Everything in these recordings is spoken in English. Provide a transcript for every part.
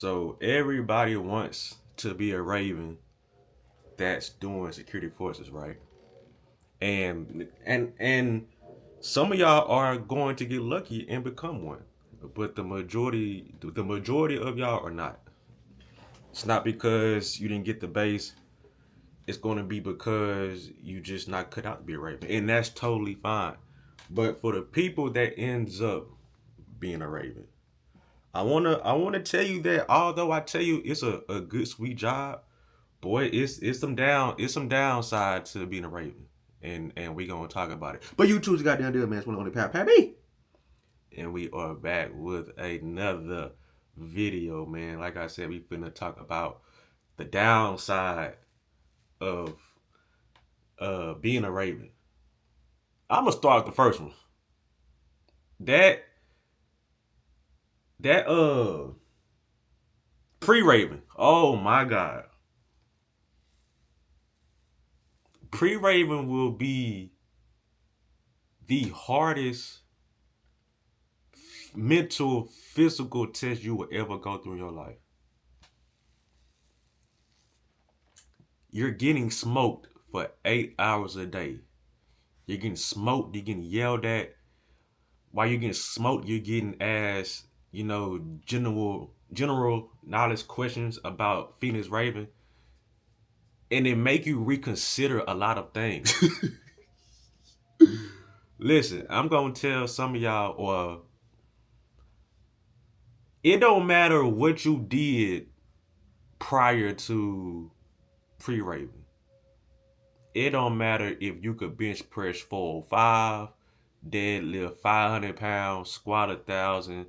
So everybody wants to be a Raven that's doing security forces, right? And some of y'all are going to get lucky and become one, but the majority of y'all are not. It's not because you didn't get the base. It's going to be because you just not cut out to be a Raven, and that's totally fine. But for the people that ends up being a Raven, I wanna tell you that although I tell you it's a good sweet job, boy, it's some downside to being a Raven, and we gonna talk about it. But you choose the goddamn deal, man. It's one of the only Pat me, and we are back with another video, man. Like I said, we finna talk about the downside of being a Raven. I'm gonna start with the first one. That that pre-Raven. Oh my god, pre-Raven will be the hardest mental, physical test you will ever go through in your life. You're getting smoked for 8 hours a day. You're getting smoked, you're getting yelled at. While you're getting smoked, you're getting asked, general knowledge questions about Phoenix Raven. And it make you reconsider a lot of things. Listen, I'm gonna tell some of y'all, or it don't matter what you did prior to pre-Raven. It don't matter if you could bench press 405, deadlift 500 pounds, squat 1,000.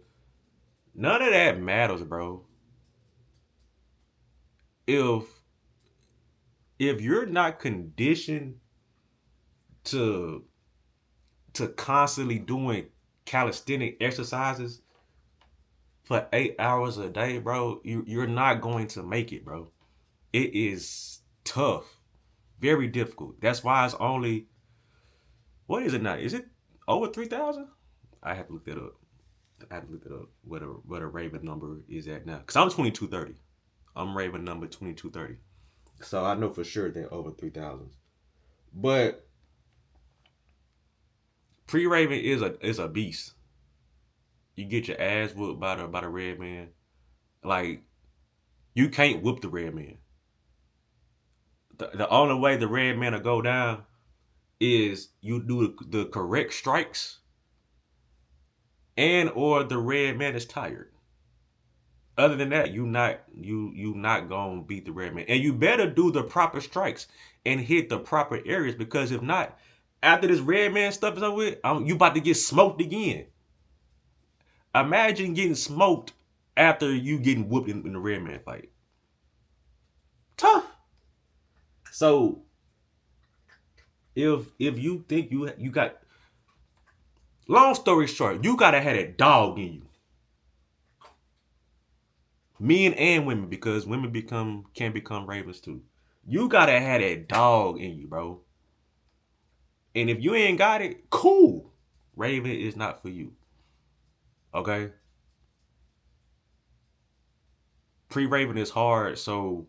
None of that matters, bro. If if you're not conditioned to constantly doing calisthenic exercises for 8 hours a day, bro, you're not going to make it, bro. It is tough, very difficult. That's why it's only, what is it now? Is it over 3,000? I have to look that up. I have to look it up what a Raven number is at now. Cause I'm 2230. I'm Raven number 2230. So I know for sure they're over 3,000. But pre Raven is a beast. You get your ass whooped by the red man. Like, you can't whoop the red man. The only way the red man will go down is you do the correct strikes, and or the red man is tired. Other than that, you not gonna beat the red man, and you better do the proper strikes and hit the proper areas, because if not, after this red man stuff is over with, you about to get smoked again. Imagine getting smoked after you getting whooped in the red man fight. Tough. So if you think you got, long story short, you gotta have that dog in you. Men and women, because women can become ravens too. You gotta have that dog in you, bro. And if you ain't got it, cool. Raven is not for you. Okay? Pre-Raven is hard, so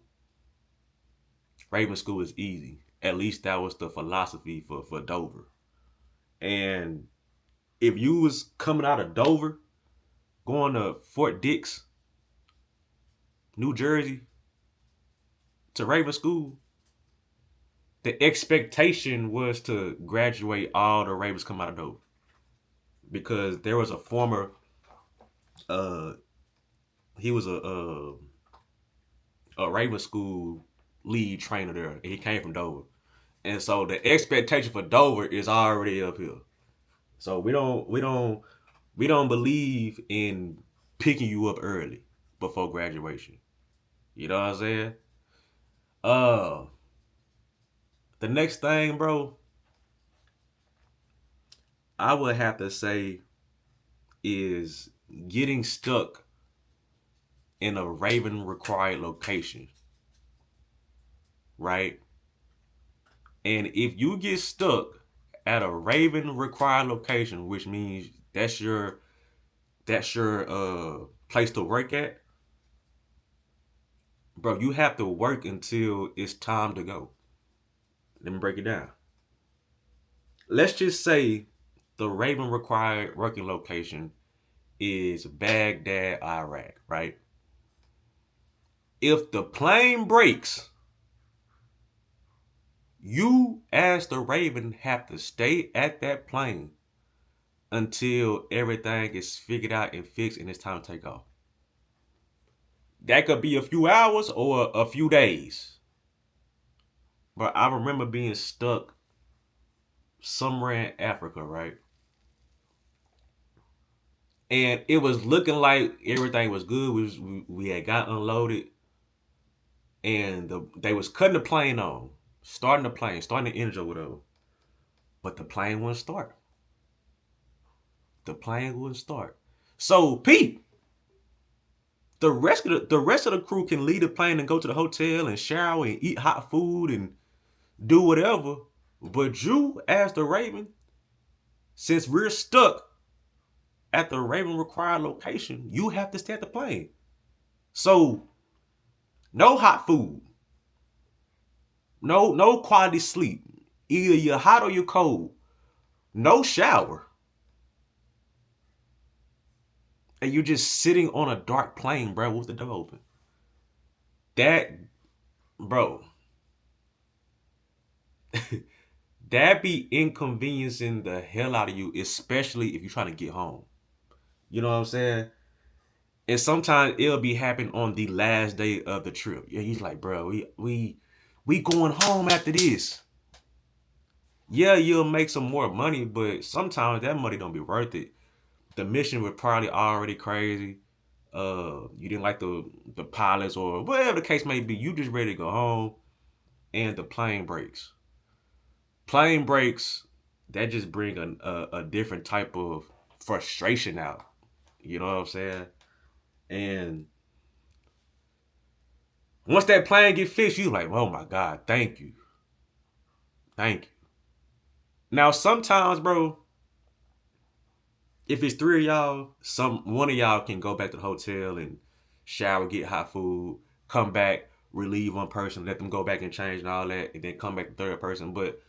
Raven school is easy. At least that was the philosophy for Dover. And if you was coming out of Dover, going to Fort Dix, New Jersey, to Raven school, the expectation was to graduate all the Ravens come out of Dover. Because there was a former, uh he was a Raven school lead trainer there. He came from Dover. And so the expectation for Dover is already up here. So we don't believe in picking you up early before graduation. You know what I'm saying? Uh the next thing, bro, I would have to say is getting stuck in a Raven required location, right? And if you get stuck at a Raven required location, which means that's your place to work at, Bro, you have to work until it's time to go. Let me break it down. Let's just say the Raven required working location is Baghdad, Iraq, right? If the plane breaks, you as the Raven have to stay at that plane until everything is figured out and fixed and it's time to take off. That could be a few hours or a few days. But I remember being stuck somewhere in Africa, right? And it was looking like everything was good. We had got unloaded, and they was cutting the plane on, starting the engine or whatever. But the plane wouldn't start. The plane wouldn't start. So Pete, the rest of the crew can leave the plane and go to the hotel and shower and eat hot food and do whatever. But you, as the Raven, since we're stuck at the Raven required location, you have to stay at the plane. So no hot food, no quality sleep. Either you're hot or you're cold. No shower. And you're just sitting on a dark plane, bro, with the door open. That, bro, that be inconveniencing the hell out of you, especially if you're trying to get home. You know what I'm saying? And sometimes it'll be happening on the last day of the trip. Yeah, he's like, bro, we going home after this. Yeah, you'll make some more money, but sometimes that money don't be worth it. The mission was probably already crazy. You didn't like the pilots or whatever the case may be. You just ready to go home, and the plane breaks. Plane breaks. That just bring a different type of frustration out. You know what I'm saying? And once that plane get fixed, you like, oh my God, thank you, thank you. Now sometimes, bro, if it's three of y'all, one of y'all can go back to the hotel and shower, get hot food, come back, relieve one person, let them go back and change and all that, and then come back to the third person. But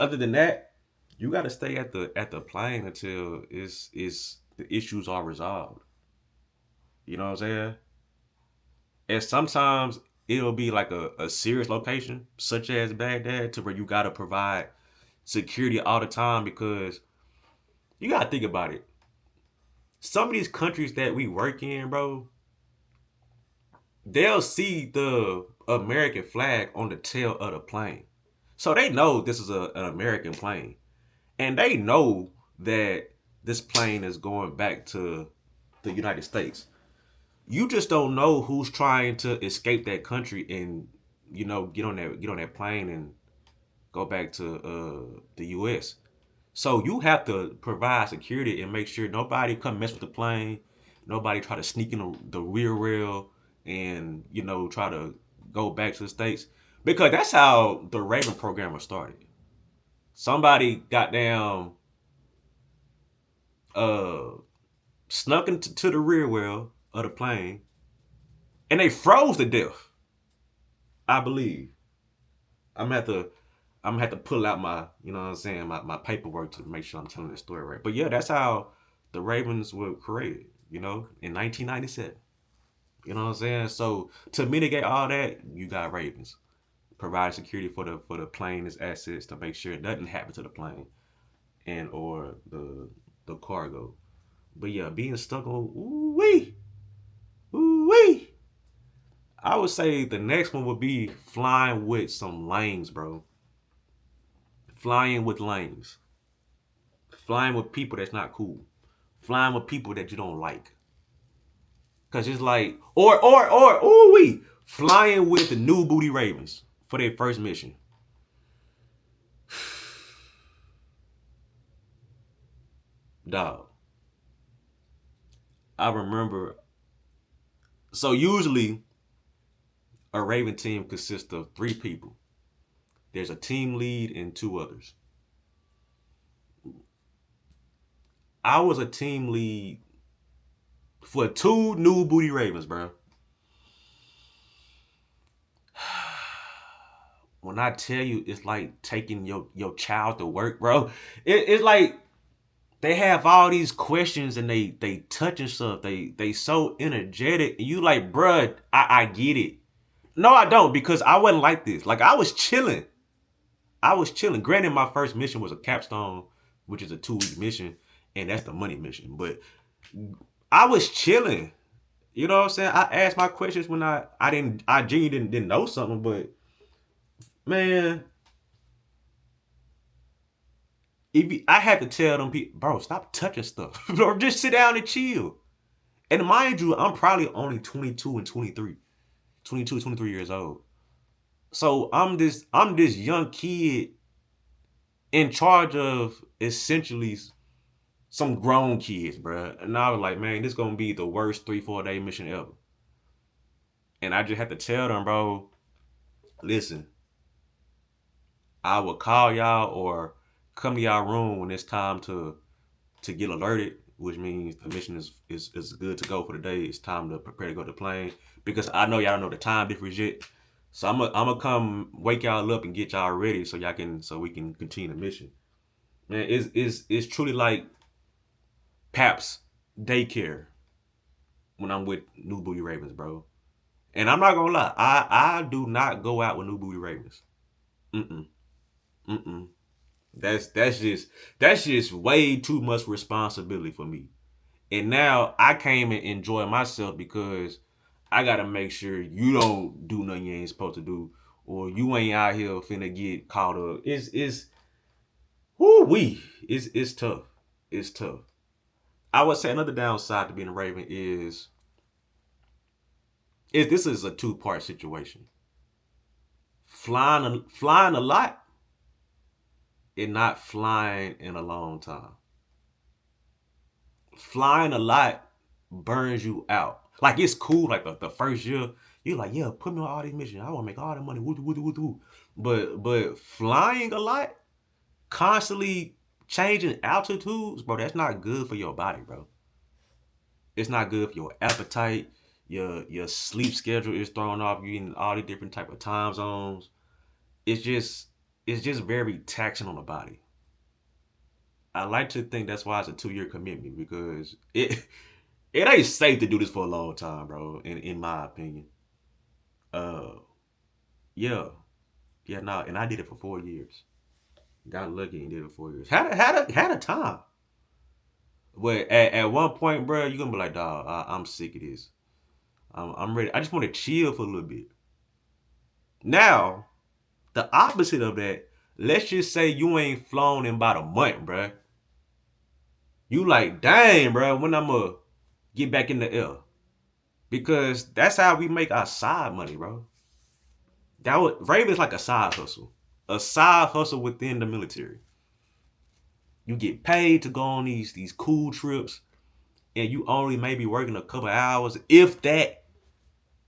other than that, you got to stay at the plane until is the issues are resolved. You know what I'm saying? And sometimes it'll be like a serious location, such as Baghdad, to where you got to provide security all the time because you got to think about it. Some of these countries that we work in, bro, they'll see the American flag on the tail of the plane. So they know this is an American plane. And they know that this plane is going back to the United States. You just don't know who's trying to escape that country and get on that plane and go back to the US. So you have to provide security and make sure nobody come mess with the plane, nobody try to sneak in the rear rail and try to go back to the states because that's how the Raven program was started. Somebody got down, uh, snuck into the rear wheel of the plane and they froze to death. I believe. I'm gonna have to I'm gonna have to pull out my, you know what I'm saying, my paperwork to make sure I'm telling this story right. But yeah, that's how the Ravens were created, in 1997. You know what I'm saying? So to mitigate all that, you got Ravens. Provide security for the plane's assets to make sure nothing happened to the plane and or the cargo. But yeah, being stuck on ooh wee. I would say the next one would be flying with some lanes, bro. Flying with lanes. Flying with people that's not cool. Flying with people that you don't like. Cause it's like, ooh wee, flying with the new booty Ravens for their first mission. Dog. I remember. So usually a Raven team consists of three people. There's a team lead and two others. I was a team lead for two new booty Ravens, bro. when I tell you, it's like taking your child to work, bro. It's like they have all these questions and they touching stuff. They so energetic. And you like, bruh, I get it. No, I don't, because I wasn't like this. Like I was chilling. I was chilling. Granted, my first mission was a capstone, which is a 2-week mission, and that's the money mission. But I was chilling. You know what I'm saying? I asked my questions when I genuinely didn't know something, but man, I had to tell them people, bro, stop touching stuff. Or just sit down and chill. And mind you, I'm probably only 22 and 23. 22, 23 years old. So I'm this young kid in charge of essentially some grown kids, bro. And I was like, man, this gonna be the worst 3-4 day mission ever. And I just had to tell them, bro, listen, I will call y'all or come to y'all room when it's time to get alerted, which means the mission is good to go for the day. It's time to prepare to go to the plane. Because I know y'all know the time difference yet. So I'm gonna come wake y'all up and get y'all ready so we can continue the mission. Man, it's truly like Pap's daycare when I'm with New Booty Ravens, bro. And I'm not gonna lie, I do not go out with New Booty Ravens. Mm-mm. Mm-mm. That's just way too much responsibility for me. And now I came and enjoy myself because I gotta make sure you don't do nothing you ain't supposed to do, or you ain't out here finna get caught up. It's whoo wee. It's tough. It's tough. I would say another downside to being a Raven is this is a two-part situation. Flying a lot and not flying in a long time. Flying a lot burns you out. Like it's cool, like the first year, you're like, yeah, put me on all these missions. I want to make all the money. Woo, woo, woo, woo. But flying a lot, constantly changing altitudes, bro, that's not good for your body, bro. It's not good for your appetite. Your sleep schedule is thrown off. You're in all these different type of time zones. It's just it's just very taxing on the body. I like to think that's why it's a 2-year commitment because it ain't safe to do this for a long time, bro. In my opinion, uh, yeah, yeah, no, and I did it for 4 years. Got lucky and did it for 4 years. Had a time, but at one point, bro, you gonna be like, dog, I'm sick of this. I'm ready. I just want to chill for a little bit. Now, the opposite of that. Let's just say you ain't flown in about a month, bro. You like, dang, bro, when I'ma get back in the air? Because that's how we make our side money, bro. Raven's like a side hustle within the military. You get paid to go on these cool trips, and you only maybe working a couple hours, if that,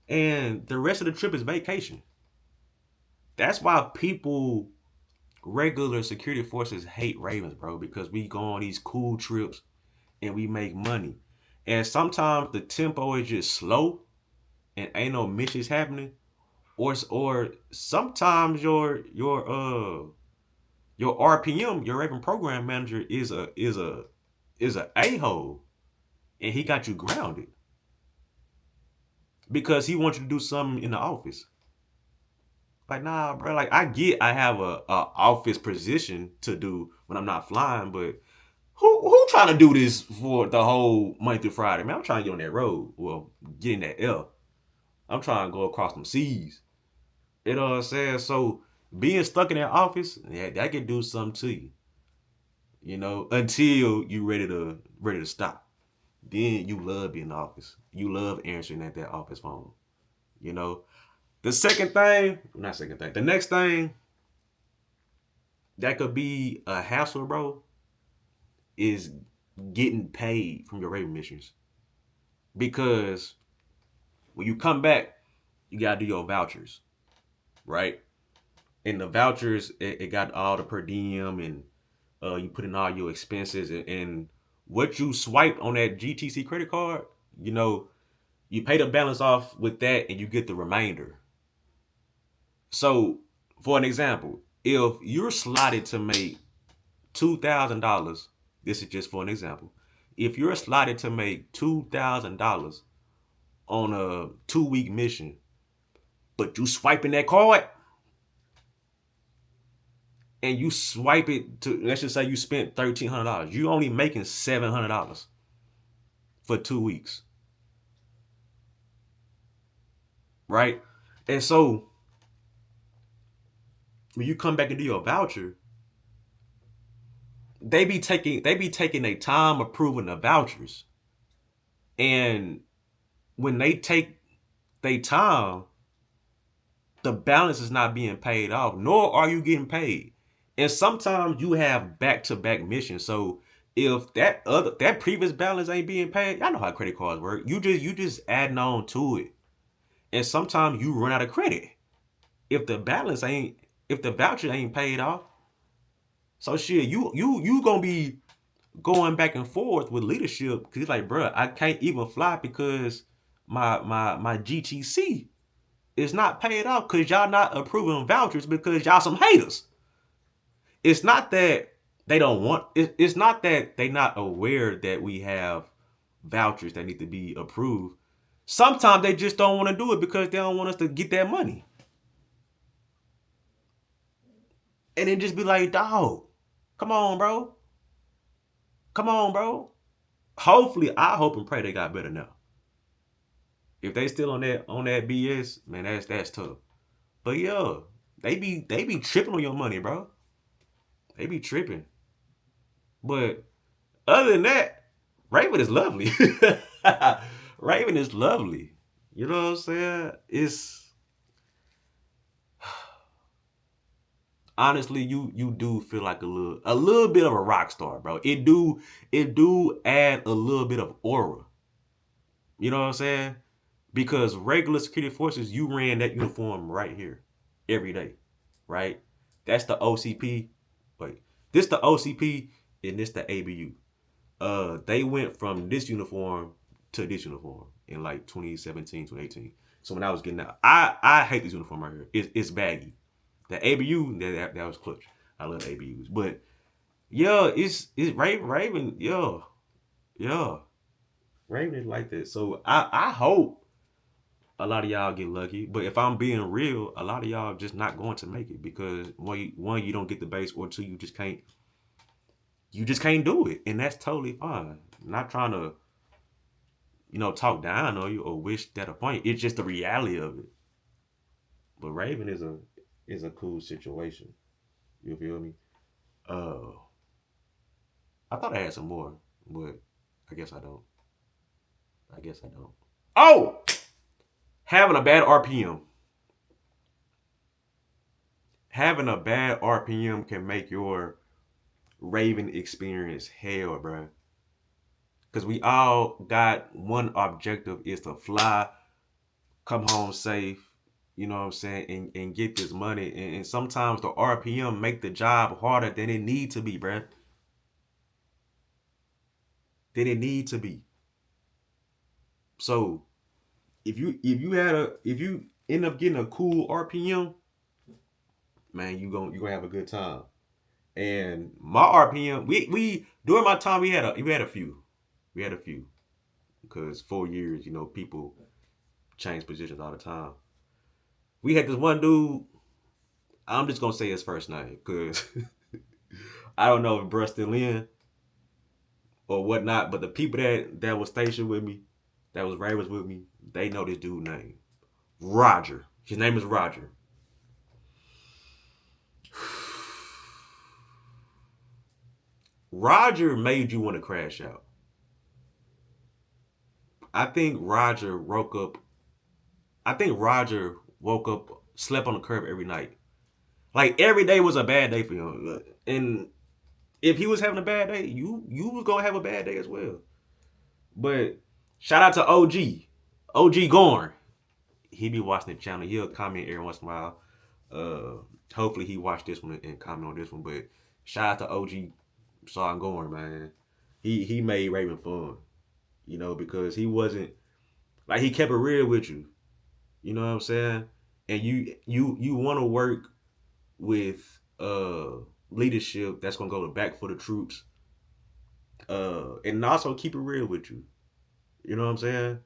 and the rest of the trip is vacation. That's why people, regular security forces, hate Ravens, bro, because we go on these cool trips and we make money. And sometimes the tempo is just slow and ain't no missions happening, or sometimes your RPM, your Raven program manager, is a a-hole, and he got you grounded because he wants you to do something in the office. Like, nah, bro. Like, I have a office position to do when I'm not flying, but who trying to do this for the whole Monday through Friday? Man, I'm trying to get on that road. Well, get in that L. I'm trying to go across them seas. You know what I'm saying? So being stuck in that office, yeah, that can do something to you. You know, until you ready to stop. Then you love being in the office. You love answering at that office phone. You know, the second thing, not second thing, the next thing that could be a hassle, bro, is getting paid from your Raven missions. Because when you come back, you gotta do your vouchers, right? And the vouchers, it got all the per diem, and you put in all your expenses, and what you swipe on that GTC credit card, you know, you pay the balance off with that, and you get the remainder. So For an example, if you're slotted to make $2,000, this is just for an example. If you're slotted to make $2,000 on a 2 week mission, but you swiping that card and you swipe it to, let's just say you spent $1,300, you only making $700 for 2 weeks, right? And so when you come back and do your voucher, they be taking their time approving the vouchers, and when they take their time, the balance is not being paid off, nor are you getting paid. And sometimes you have back-to-back missions. So if that previous balance ain't being paid, y'all know how credit cards work. You just adding on to it. And sometimes you run out of credit. If the balance ain't if the voucher ain't paid off. So shit, you gonna be going back and forth with leadership because it's like, bro, I can't even fly because my GTC is not paid off because y'all not approving vouchers because y'all some haters. It's not that they don't want it's not that they not aware that we have vouchers that need to be approved. Sometimes they just don't want to do it because they don't want us to get that money. And then just be like, dog, come on, bro. Come on, bro. Hopefully, I hope and pray they got better now. If they still on that BS, man, that's tough. But yeah, they be tripping on your money, bro. They be tripping. But other than that, Raven is lovely. Raven is lovely. You know what I'm saying? It's honestly, you do feel like a little bit of a rock star, bro. It do add a little bit of aura. You know what I'm saying? Because regular security forces, you ran that uniform right here every day, right? That's the OCP. Wait, this the OCP and this the ABU. They went from this uniform to this uniform in like 2017, 2018. So when I was getting out, I hate this uniform right here. It's baggy. The ABU that was clutch. I love ABUs, but yeah, it's Raven. Yeah, Raven is like that. So I hope a lot of y'all get lucky. But if I'm being real, a lot of y'all just not going to make it because one you don't get the base, or two you just can't do it, and that's totally fine. I'm not trying to talk down on you or wish that upon you. It's just the reality of it. But Raven is a cool situation. You feel me? Uh, I thought I had some more, but I guess I don't. I guess I don't. Oh, having a bad RPM. Having a bad RPM can make your Raven experience hell, bro. Because we all got one objective is to fly, come home safe, you know what I'm saying, and get this money. And sometimes the RPM make the job harder than it need to be, bro. Than it need to be. So if you end up getting a cool RPM, man, you gonna have a good time. And my RPM, we during my time we had a few. We had a few. Because 4 years, people change positions all the time. We had this one dude. I'm just gonna say his first name because I don't know if bruh's still in or whatnot. But the people that was stationed with me, that was ravens with me, they know this dude's name. Roger. His name is Roger. Roger made you want to crash out. I think Roger woke up. I think Roger woke up, slept on the curb every night. Like every day was a bad day for him. And if he was having a bad day, you was gonna have a bad day as well. But shout out to OG Gorn. He be watching the channel. He'll comment every once in a while. Hopefully he watched this one and comment on this one. But shout out to OG Sean Gorn, man. He made Raven fun, because he wasn't like he kept it real with you. You know what I'm saying? And you want to work with leadership that's gonna go to back for the troops. And also keep it real with you. You know what I'm saying?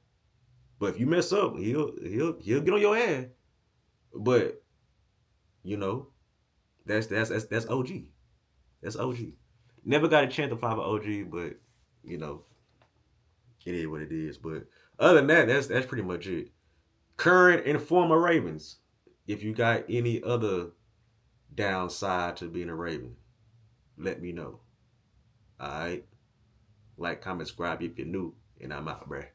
But if you mess up, he'll get on your ass. But you know, that's OG. That's OG. Never got a chance to fly with OG, but you know, it is what it is. But other than that, that's pretty much it. Current and former Ravens. If you got any other downside to being a Raven, let me know. All right. Like, comment, subscribe if you're new, and I'm out, bruh.